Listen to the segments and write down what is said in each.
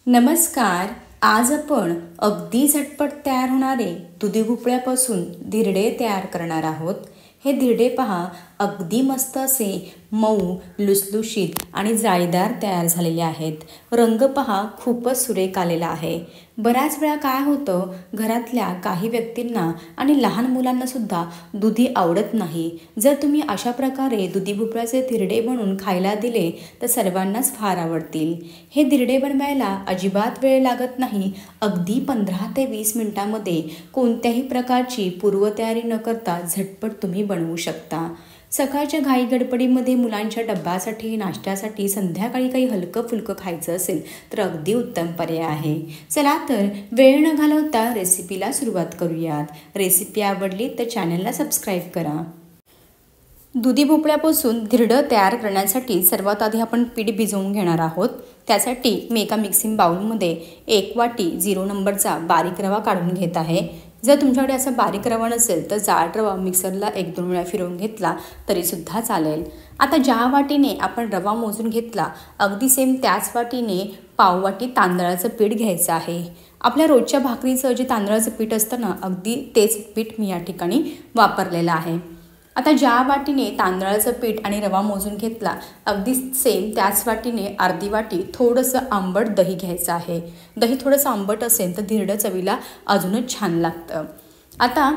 नमस्कार. आज आपण अगदी झटपट तयार होणारे दुधी भोपळ्यापासून धिरडे तयार करणार आहोत. हे धिरडे पहा, अगदी मस्त असे मऊ, लुसलुशीत आणि जाळीदार तयार झालेले आहेत. रंग पहा, खूपच सुरेख आलेला आहे. बऱ्याच वेळा काय होतं, घरातल्या काही व्यक्तींना आणि लहान मुलांनासुद्धा दुधी आवडत नाही. जर तुम्ही अशा प्रकारे दुधी भोपळ्याचे धिरडे बनवून खायला दिले तर सर्वांनाच फार आवडतील. हे धिरडे बनवायला अजिबात वेळ लागत नाही. अगदी 15 ते 20 मिनिटांमध्ये कोणत्याही प्रकारची पूर्वतयारी न करता झटपट तुम्ही बनवू शकता. सकाळच्या घाई गडबडीमध्ये मुलांच्या डब्यासाठी, नाश्त्यासाठी, संध्याकाळी काही हलकं फुलकं खायचं असेल तर अगदी उत्तम पर्याय आहे. चला तर वेळ न घालवता रेसिपीला सुरुवात करूयात. रेसिपी आवडली तर चॅनलला सबस्क्राईब करा. दुधी भोपळ्यापासून धिरडं तयार करण्यासाठी सर्वात आधी आपण पीठ भिजवून घेणार आहोत. त्यासाठी मी एका मिक्सिंग बाउलमध्ये 1 वाटी 0 नंबरचा बारीक रवा काढून घेत आहे. जर तुमच्याकडे असा बारीक रवा नसेल तर जाड रवा मिक्सरला 1-2 वेळा फिरवून घेतला तरीसुद्धा चालेल. आता ज्या वाटीने आपण रवा मोजून घेतला, अगदी सेम त्याच वाटीने पाव वाटी तांदळाचं पीठ घ्यायचं आहे. आपल्या रोजच्या भाकरीचं जे तांदळाचं पीठ असतं ना, अगदी तेच पीठ मी या ठिकाणी वापरलेलं आहे. आता ज्या वाटीने तांदळाचं पीठ आणि रवा मोजून घेतला, अगदी सेम त्याच वाटीने अर्धी वाटी थोडंसं आंबट दही घ्यायचं आहे. दही थोडंसं आंबट असेल तर धिरडं चवीला अजूनच छान लागतं. आता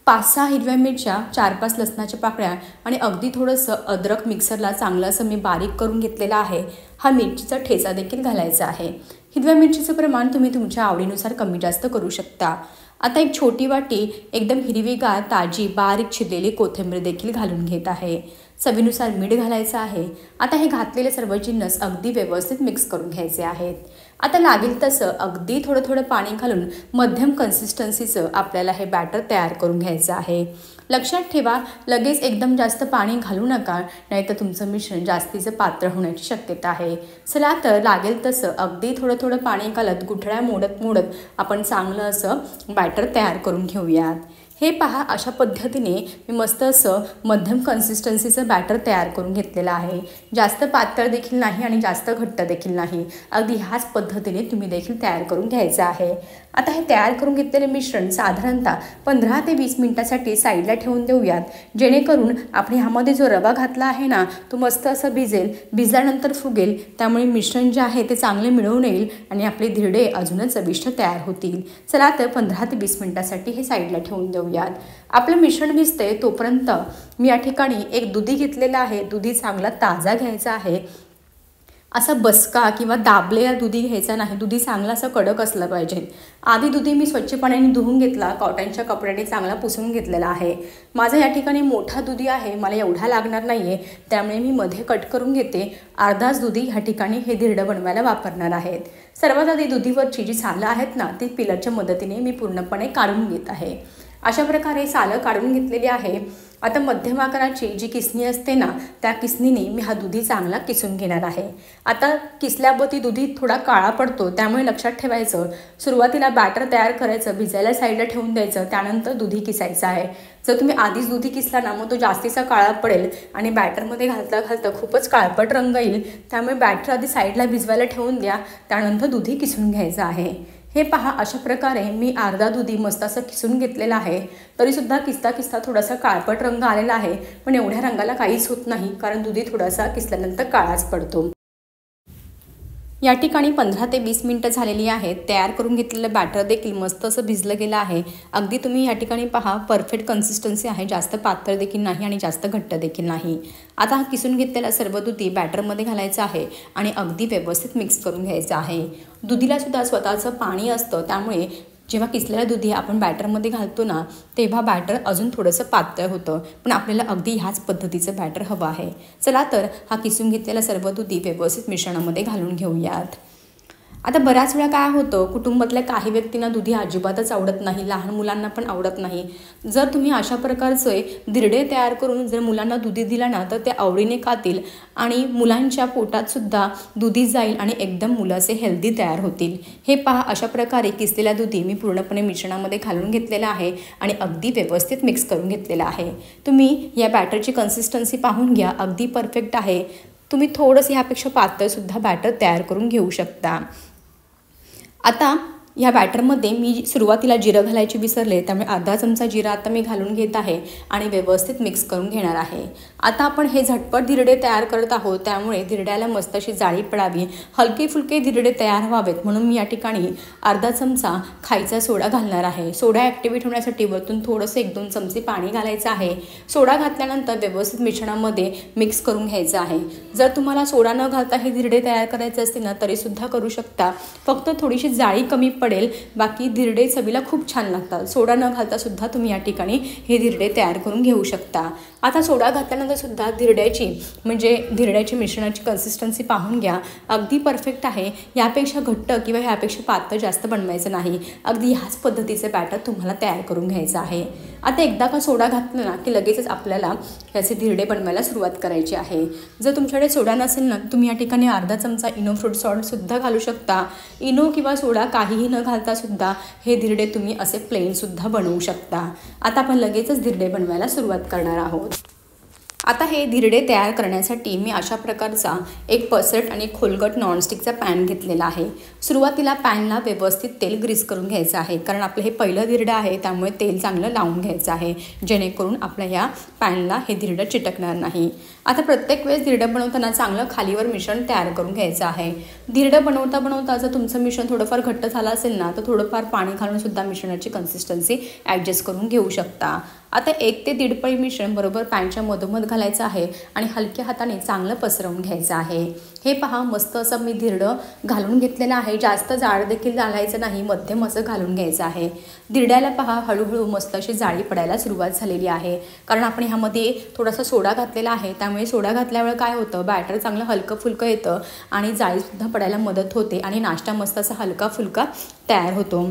5-6 हिरव्या मिरच्या, 4-5 लसणाच्या पाकळ्या आणि अगदी थोडंसं अद्रक मिक्सरला चांगलं असं मी बारीक करून घेतलेला आहे. हा मिरचीचा ठेचा देखील घालायचा आहे. हिरव्या मिरचीचं प्रमाण तुम्ही तुमच्या आवडीनुसार कमी जास्त करू शकता. आता एक छोटी वाटी एकदम हिरवीगार, ताजी, बारीक चिरलेली कोथिंबीर देखील घालून घेत आहे. चवीनुसार मीठ घालायचं आहे. आता हे घातलेले सर्व जिन्नस अगदी व्यवस्थित मिक्स करून घ्यायचे आहेत. आता लागेल तसं अगदी थोडं थोडं पाणी घालून मध्यम कन्सिस्टन्सीचं आपल्याला हे बॅटर तयार करून घ्यायचं आहे. लक्षात ठेवा, लगेच एकदम जास्त पाणी घालू नका, नाहीतर तुमचं मिश्रण जास्तीचं पातळ होण्याची शक्यता आहे. चला तर लागेल तसं अगदी थोडं थोडं पाणी घालत गुठळ्या मोडत मोडत आपण चांगलं असं बॅटर तयार करून घेऊयात. हे पहा, अशा पद्धतीने मी मस्त असं मध्यम कन्सिस्टन्सीचं बॅटर तयार करून घेतलेलं आहे. जास्त पातळ देखील नाही आणि जास्त घट्ट देखील नाही. अगदी ह्याच पद्धतीने तुम्ही देखील तयार करून घ्यायचं आहे. आता हे तयार करून घेतलेले मिश्रण साधारणतः 15 ते 20 मिनिटासाठी साईडला ठेवून देऊयात, जेणेकरून आपण ह्यामध्ये जो रवा घातला आहे ना, तो मस्त असं भिजेल. भिजल्यानंतर फुगेल, त्यामुळे मिश्रण जे आहे ते चांगले मिळून येईल आणि आपले धिरडे अजूनच चविष्ट तयार होतील. चला तर 15 ते 20 मिनिटासाठी हे साईडला ठेवून देऊयात. आपलं मिश्रण भिजते तोपर्यंत मी या ठिकाणी एक दुधी घेतलेला आहे. दुधी चांगला ताजा घ्यायचा आहे. असा बसका किंवा दाबलेला दुधी घ्यायचा नाही. दुधी चांगला असं कडक असलं पाहिजे. आधी दुधी मी स्वच्छ पाण्याने धुवून घेतला, कॉटनच्या कपड्याने चांगला पुसून घेतलेला आहे. माझा या ठिकाणी मोठा दुधी आहे, मला एवढा लागणार नाही आहे, त्यामुळे मी मध्ये कट करून घेते. अर्धाच दुधी ह्या ठिकाणी हे धिरडं बनवायला वापरणार आहेत. सर्वात आधी दुधीवरची जी सालं आहेत ना, ती पिलरच्या मदतीने मी पूर्णपणे काढून घेत आहे. अशा प्रकारे सालं काढून घेतलेली आहे. आता मध्यम आकाराची जी किसणी असते ना, त्या किसणीने मी हा दुधी चांगला किसून घेणार आहे. आता किसल्यावर दुधी थोडा काळा पडतो, त्यामुळे लक्षात ठेवायचं, सुरुवातीला बॅटर तयार करायचं, भिजायला साईडला ठेवून द्यायचं, त्यानंतर दुधी किसायचं आहे. जर तुम्ही आधीच दुधी किसला ना, मग तो जास्तीचा काळा पडेल आणि बॅटरमध्ये घालता घालता खूपच काळपट रंग येईल. त्यामुळे बॅटर आधी साईडला भिजवायला ठेवून द्या, त्यानंतर दुधी किसून घ्यायचं आहे. हे पहा, अशा प्रकारे मी अर्धा दुधी मस्त असं किसून घेतलेला आहे. तरीसुद्धा किसता किसता थोडासा काळपट रंग आलेला आहे, पण एवढ्या रंगाला काहीच होत नाही, कारण दुधी थोडासा किसल्यानंतर काळाच पडतो. या ठिकाणी 15 ते 20 मिनिटं झालेली आहेत. तयार करून घेतलेलं बॅटर देखील मस्त असं भिजलं गेलं आहे. अगदी तुम्ही या ठिकाणी पहा, परफेक्ट कन्सिस्टन्सी आहे. जास्त पातळ देखील नाही आणि जास्त घट्ट देखील नाही. आता हा किसून घेतलेला सर्व दुधी बॅटरमध्ये घालायचा आहे आणि अगदी व्यवस्थित मिक्स करून घ्यायचं आहे. दुधीलासुद्धा स्वतःचं पाणी असतं, त्यामुळे जेव्हा किसलेलं दुधी आपण बॅटरमध्ये घालतो ना, तेव्हा बॅटर अजून थोडंसं पातळ होतं, पण आपल्याला अगदी ह्याच पद्धतीचं बॅटर हवं आहे. चला तर हा किसून घेतलेला सर्व दुधी व्यवस्थित मिश्रणामध्ये घालून घेऊयात. आता बऱ्याच वेळा काय होतं, कुटुंबातल्या काही व्यक्तींना दुधी अजिबातच आवडत नाही, लहान मुलांना पण आवडत नाही. जर तुम्ही अशा प्रकारचे धिरडे तयार करून जर मुलांना दुधी दिला ना, तर ते आवडीने खातील आणि मुलांच्या पोटातसुद्धा दुधी जाईल आणि एकदम मुलाचे हेल्दी तयार होतील. हे पहा, अशा प्रकारे किसलेला दुधी मी पूर्णपणे मिश्रणामध्ये घालून घेतलेला आहे आणि अगदी व्यवस्थित मिक्स करून घेतलेला आहे. तुम्ही या बॅटरची कन्सिस्टन्सी पाहून घ्या, अगदी परफेक्ट आहे. तुम्ही थोडंसं ह्यापेक्षा पातळसुद्धा बॅटर तयार करून घेऊ शकता. आता या बॅटरमध्ये मी सुरुवातीला जिरं घालायची विसरले, त्यामुळे अर्धा चमचा जिरा आता मी घालून घेत आहे आणि व्यवस्थित मिक्स करून घेणार आहे। आता आपण हे झटपट धिरडे तयार करत आहोत, त्यामुळे धिरड्याला मस्त अशी जाळी पडावी, हलके फुलके धिरडे तयार व्हावेत म्हणून मी या ठिकाणी अर्धा चमचा खायचा सोडा घालणार आहे। सोडा ॲक्टिवेट होण्यासाठी वरतून थोडंसं 1-2 चमचे पाणी घालायचं आहे। सोडा घातल्यानंतर व्यवस्थित मिश्रणामध्ये मिक्स करून घ्यायचं आहे। जर तुम्हाला सोडा न घालता हे धिरडे तयार करायचे असतील ना तरीसुद्धा करू शकता, फक्त थोडीशी जाळी कमी पडेल, बाकी धिरडे चवीला खूप छान लागतात। सोडा न घालता सुद्धा तुम्ही या ठिकाणी हे धिरडे तयार करून घेऊ शकता। आता सोडा घातल्यानंतर सुद्धा धिरड्याची मिश्रणाची कन्सिस्टन्सी पाहून घ्या, अगदी परफेक्ट आहे। यापेक्षा घट्ट किंवा यापेक्षा पातळ जास्त बनवायचं नाही, अगदी ह्याच पद्धतीचे बॅटर तुम्हाला तयार करून घ्यायचं आहे। आता एकदा का सोडा घातला ना की लगेचच आपल्याला याचे धिरडे बनवायला सुरुवात करायची आहे। जर तुमच्याकडे सोडा नसेल ना तुम्ही या ठिकाणी अर्धा चमचा इनो फ्रूट सॉल्टसुद्धा घालू शकता। इनो किंवा सोडा काहीही न घालता सुद्धा हे धिरडे तुम्ही असे प्लेनसुद्धा बनवू शकता। आता आपण लगेचच धिरडे बनवायला सुरुवात करणार आहोत। आता हे धिरडे तयार करण्यासाठी मी अशा प्रकारचा एक पसरट आणि खोलगट नॉनस्टिकचा पॅन घेतलेला आहे। सुरुवातीला पॅनला व्यवस्थित तेल ग्रीस करून घ्यायचं आहे, कारण आपलं हे पहिलं धिरडं आहे त्यामुळे तेल चांगलं लावून घ्यायचं आहे, जेणेकरून आपल्या या पॅनला हे धिरडं चिटकणार नाही। आता प्रत्येक वेळेस धिरडं बनवताना चांगलं खालीवर मिश्रण तयार करून घ्यायचं आहे। धिरडं बनवता बनवता जर तुमचं मिश्रण थोडंफार घट्ट झालं असेल ना तर थोडंफार पाणी घालून सुद्धा मिश्रणाची कन्सिस्टन्सी ॲडजस्ट करून घेऊ शकता। आता 1 ते 1.5 पळी मिश्रण बरोबर पॅनच्या मधोमध घालायचं आहे आणि हलक्या हाताने चांगलं पसरवून घ्यायचं आहे। हे पहा, मस्त असं मी धिरडं घालून घेतलेलं आहे, जास्त जाड देखील घालायचं नाही, मध्यम असं घालून घ्यायचं आहे। धिरड्याला पहा हळूहळू मस्त अशी जाळी पडायला सुरुवात झालेली आहे, कारण आपण ह्यामध्ये थोडासा सोडा घातलेला आहे, त्यामुळे सोडा घातल्यामुळे काय होतं बॅटर चांगलं हलकं फुलकं येतं आणि जाळीसुद्धा पडायला मदत होते आणि नाश्ता मस्त असा हलका फुलका तयार होतो।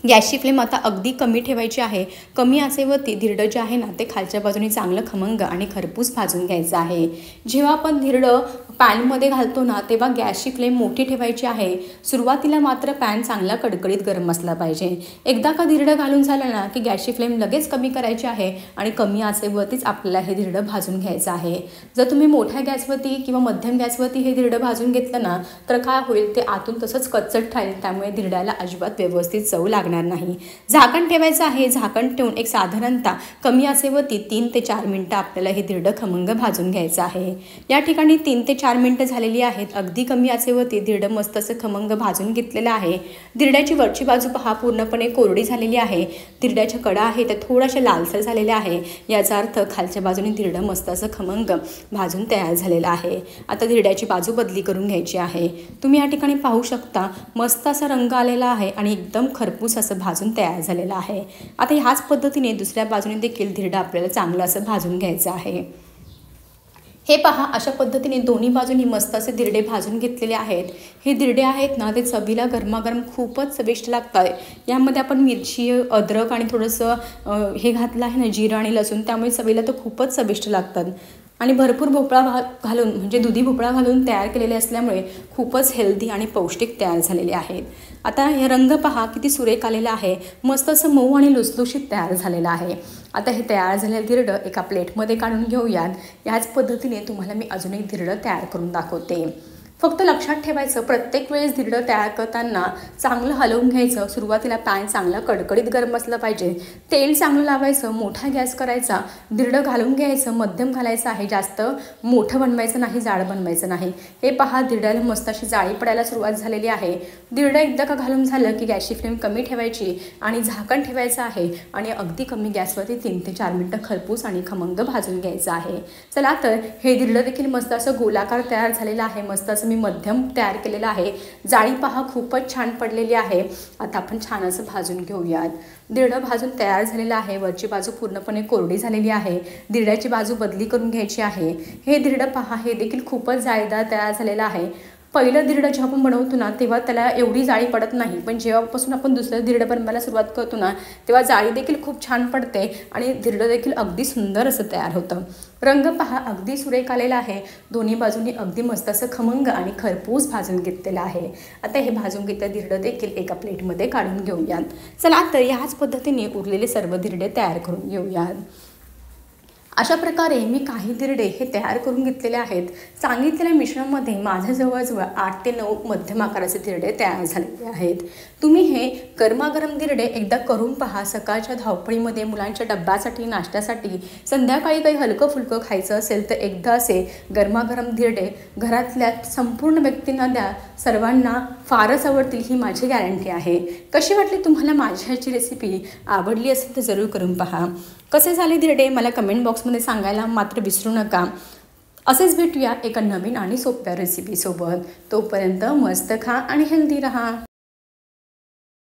गॅसची फ्लेम आता अगदी कमी ठेवायची आहे। कमी आचेवरती धिरडं जे आहे ना ते खालच्या बाजूने चांगलं खमंग आणि खरपूस भाजून घ्यायचं आहे। जेव्हा आपण धिरडं पॅनमध्ये घालतो ना तेव्हा गॅसची फ्लेम मोठी ठेवायची आहे। सुरुवातीला मात्र पॅन चांगला कडकडीत गरम असला पाहिजे। एकदा का धिरडं घालून झालं ना की गॅसची फ्लेम लगेच कमी करायची आहे आणि कमी आचेवरतीच आपल्याला हे धिरडं भाजून घ्यायचं आहे। जर तुम्ही मोठ्या गॅसवरती किंवा मध्यम गॅसवरती हे धिरडं भाजून घेतलं ना तर काय होईल, ते आतून तसंच कच्चट राहील, त्यामुळे धिरड्याला अजिबात व्यवस्थित चव लागणार नाही। झाकण ठेवायचं आहे। झाकण ठेवून एक साधारणतः कमी आचेवरती 3 ते 4 मिनिटं आपल्याला हे धिरडं खमंग भाजून घ्यायचं आहे। या ठिकाणी 3 ते 4 मिनिटं झालेली आहेत। अगदी कमी आचेवरती धिरडं मस्त असं खमंग भाजून घेतलेलं आहे। धिरड्याची वरची बाजू पहा पूर्णपणे कोरडी झालेली आहे। धिरड्याच्या कडा आहेत त्या थोड्याशा लालसर झालेल्या आहे, याचा अर्थ खालच्या बाजूने धिरडं मस्त असं खमंग भाजून तयार झालेलं आहे। आता धिरड्याची बाजू बदली करून घ्यायची आहे। तुम्ही या ठिकाणी पाहू शकता मस्त असा रंग आलेला आहे आणि एकदम खरपूस असं भाजून तयार झालेलं आहे। आता ह्याच पद्धतीने दुसऱ्या बाजूने देखील धिरडं आपल्याला चांगलं असं भाजून घ्यायचं आहे। हे पहा, अशा पद्धतीने दोन्ही बाजूनी मस्त असे धिरडे भाजून घेतलेले आहेत। हे धिरडे आहेत ना ते चवीला गरमागरम खूपच चविष्ट लागतात। यामध्ये आपण मिरची, अद्रक आणि थोडंसं हे घातलं आहे ना जिरं आणि लसूण, त्यामुळे चवीला तर खूपच चविष्ट लागतात आणि भरपूर भोपळा घालून म्हणजे दुधी भोपळा घालून तयार केलेले असल्यामुळे खूपच हेल्दी आणि पौष्टिक तयार झालेले आहेत। आता हे रंग पहा किती सुरेख आलेला आहे, मस्त असं मऊ आणि लुसलुशीत तयार झालेलं आहे। आता हे तयार झालेलं धिरडं एका प्लेटमध्ये काढून घेऊयात। याच पद्धतीने तुम्हाला मी अजून एक धिरडं तयार करून दाखवते। फक्त लक्षात ठेवायचं, प्रत्येक वेळेस धिरडं तयार करताना चांगलं हलवून घ्यायचं। सुरुवातीला पॅन चांगला कडकडीत गरम असलं पाहिजे, तेल चांगलं लावायचं, मोठा गॅस करायचा, धिरडं घालून घ्यायचं, मध्यम घालायचं आहे, जास्त मोठं बनवायचं नाही, जाड बनवायचं नाही। हे पहा, धिरड्याला मस्त अशी जाळी पडायला सुरुवात झालेली आहे। धिरडं एकदा का घालून झालं की गॅसची फ्लेम कमी ठेवायची आणि झाकण ठेवायचं आहे आणि अगदी कमी गॅसवरती 3 ते 4 मिनिटं खरपूस आणि खमंग भाजून घ्यायचं आहे। चला तर हे धिरडं देखील मस्त असं गोलाकार तयार झालेलं आहे, मस्त असं मी मध्यम तयार केलेलं आहे। जाळी पहा खूपच छान पडलेली आहे। आता आपण छान असं भाजून घेऊयात। धिरडं भाजून तयार झालेलं आहे। वरची बाजू पूर्णपणे कोरडी झालेली आहे, धिरड्याची बाजू बदली करून घ्यायची आहे। हे धिरडं पहा, हे देखील खूपच जाळीदार तयार झालेलं आहे। पहिलं धिरडं जेव्हा आपण बनवतो ना तेव्हा त्याला एवढी जाळी पडत नाही, पण जेव्हापासून आपण दुसरं धिरडं बनवायला सुरुवात करतो ना तेव्हा जाळी देखील खूप छान पडते आणि धिरडं देखील अगदी सुंदर असं तयार होतं। रंग पहा अगदी सुरेख आलेला आहे, दोन्ही बाजूंनी अगदी मस्त असं खमंग आणि खरपूस भाजून घेतलेलं आहे। आता हे भाजून घेतलेलं धिरडं देखील एका प्लेटमध्ये काढून घेऊयात। चला तर ह्याच पद्धतीने उरलेले सर्व धिरडे तयार करून घेऊयात। अशा प्रकारे मी काही धिरडे हे तयार करून घेतलेले आहेत. सांगितलेल्या मिश्रणामध्ये माझ्या जवळजवळ 8 ते 9 मध्यम आकाराचे धिरडे तयार झालेले आहेत. तुम्ही हे गरमागरम धिरडे एकदा करून पहा. सकाळच्या धावपळीमध्ये मुलांच्या डब्यासाठी, नाश्त्यासाठी, संध्याकाळी काही हलकं फुलकं खायचं असेल तर एकदा असे गरमागरम धिरडे घरातल्या संपूर्ण व्यक्तींना द्या. सर्वांना फारच आवडतील ही माझी गॅरंटी आहे. कशी वाटली तुम्हाला माझी ह्याची रेसिपी? आवडली असेल तर जरूर करून पहा. कसे झाले धिरडे मला कमेंट बॉक्समध्ये सांगायला मात्र विसरू नका. असेच भेटूया एका नवीन आणि सोप्या रेसिपीसोबत. तोपर्यंत मस्त खा आणि हेल्दी रहा.